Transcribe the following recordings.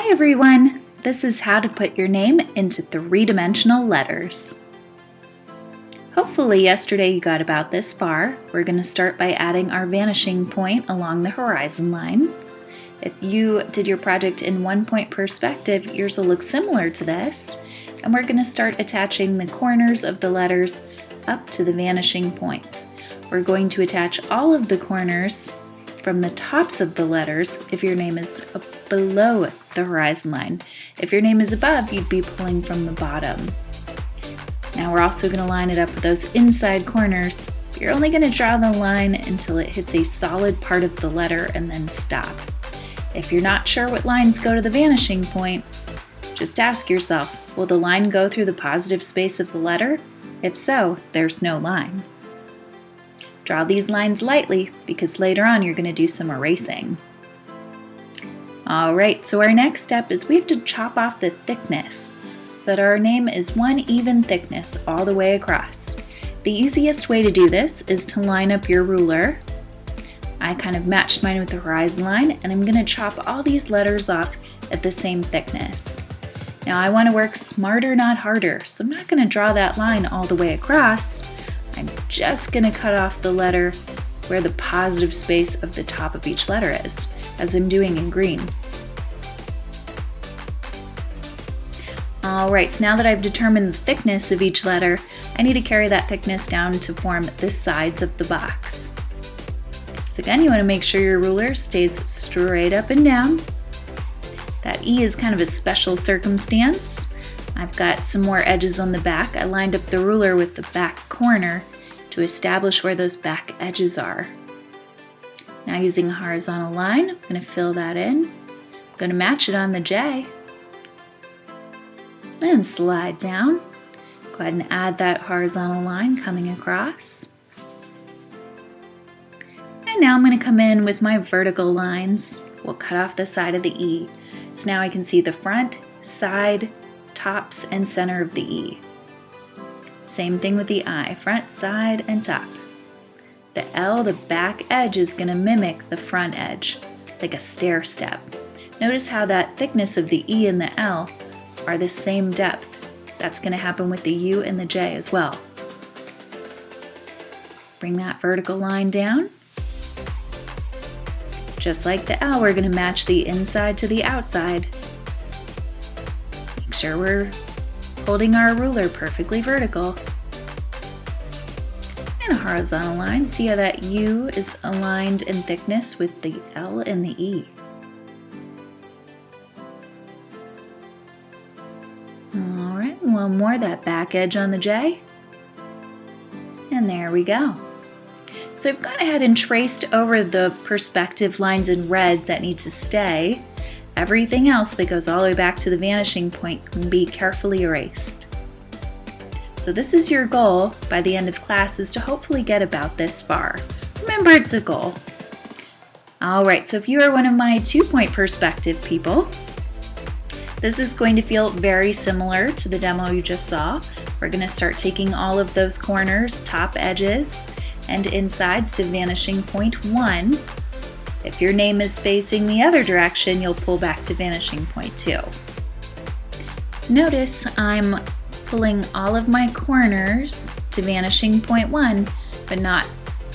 Hi everyone! This is how to put your name into three-dimensional letters. Hopefully yesterday you got about this far. We're going to start by adding our vanishing point along the horizon line. If you did your project in one-point perspective, yours will look similar to this. And we're going to start attaching the corners of the letters up to the vanishing point. We're going to attach all of the corners from the tops of the letters if your name is below the horizon line. If your name is above, you'd be pulling from the bottom. Now we're also going to line it up with those inside corners. You're only going to draw the line until it hits a solid part of the letter and then stop. If you're not sure what lines go to the vanishing point, just ask yourself, will the line go through the positive space of the letter? If so, there's no line. Draw these lines lightly because later on you're going to do some erasing. Alright, so our next step is we have to chop off the thickness so that our name is one even thickness all the way across. The easiest way to do this is to line up your ruler. I kind of matched mine with the horizon line, and I'm going to chop all these letters off at the same thickness. Now I want to work smarter, not harder, so I'm not going to draw that line all the way across. I'm just going to cut off the letter where the positive space of the top of each letter is, as I'm doing in green. Alright, so now that I've determined the thickness of each letter, I need to carry that thickness down to form the sides of the box. So again, you want to make sure your ruler stays straight up and down. That E is kind of a special circumstance. I've got some more edges on the back. I lined up the ruler with the back corner to establish where those back edges are. Now using a horizontal line, I'm going to fill that in. I'm going to match it on the J. And slide down. Go ahead and add that horizontal line coming across. And now I'm going to come in with my vertical lines. We'll cut off the side of the E. So now I can see the front, side, tops, and center of the E. Same thing with the I, front, side, and top. The L, the back edge, is going to mimic the front edge, like a stair step. Notice how that thickness of the E and the L are the same depth. That's going to happen with the U and the J as well. Bring that vertical line down. Just like the L, we're going to match the inside to the outside. Make sure we're holding our ruler perfectly vertical. And a horizontal line. See how that U is aligned in thickness with the L and the E. Alright, one more, that back edge on the J. And there we go. So I've gone ahead and traced over the perspective lines in red that need to stay. Everything else that goes all the way back to the vanishing point can be carefully erased. So this is your goal by the end of class, is to hopefully get about this far. Remember, it's a goal. Alright, so if you are one of my 2-point perspective people, this is going to feel very similar to the demo you just saw. We're going to start taking all of those corners, top edges, and insides to vanishing point 1. If your name is facing the other direction, you'll pull back to vanishing point 2. Notice I'm pulling all of my corners to vanishing point 1, but not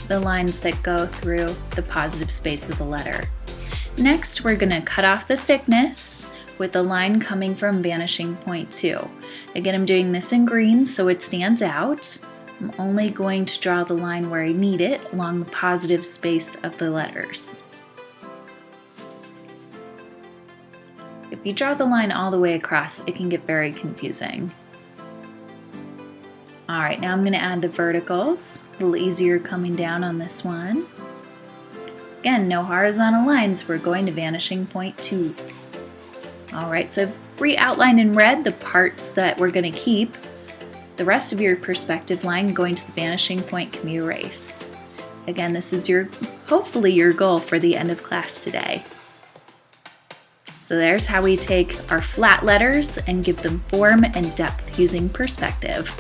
the lines that go through the positive space of the letter. Next, we're going to cut off the thickness with the line coming from vanishing point 2. Again, I'm doing this in green so it stands out. I'm only going to draw the line where I need it along the positive space of the letters. If you draw the line all the way across, it can get very confusing. Alright, now I'm going to add the verticals. A little easier coming down on this one. Again, no horizontal lines. We're going to vanishing point 2. Alright, so I've re-outlined in red the parts that we're going to keep. The rest of your perspective line going to the vanishing point can be erased. Again, this is hopefully your goal for the end of class today. So there's how we take our flat letters and give them form and depth using perspective.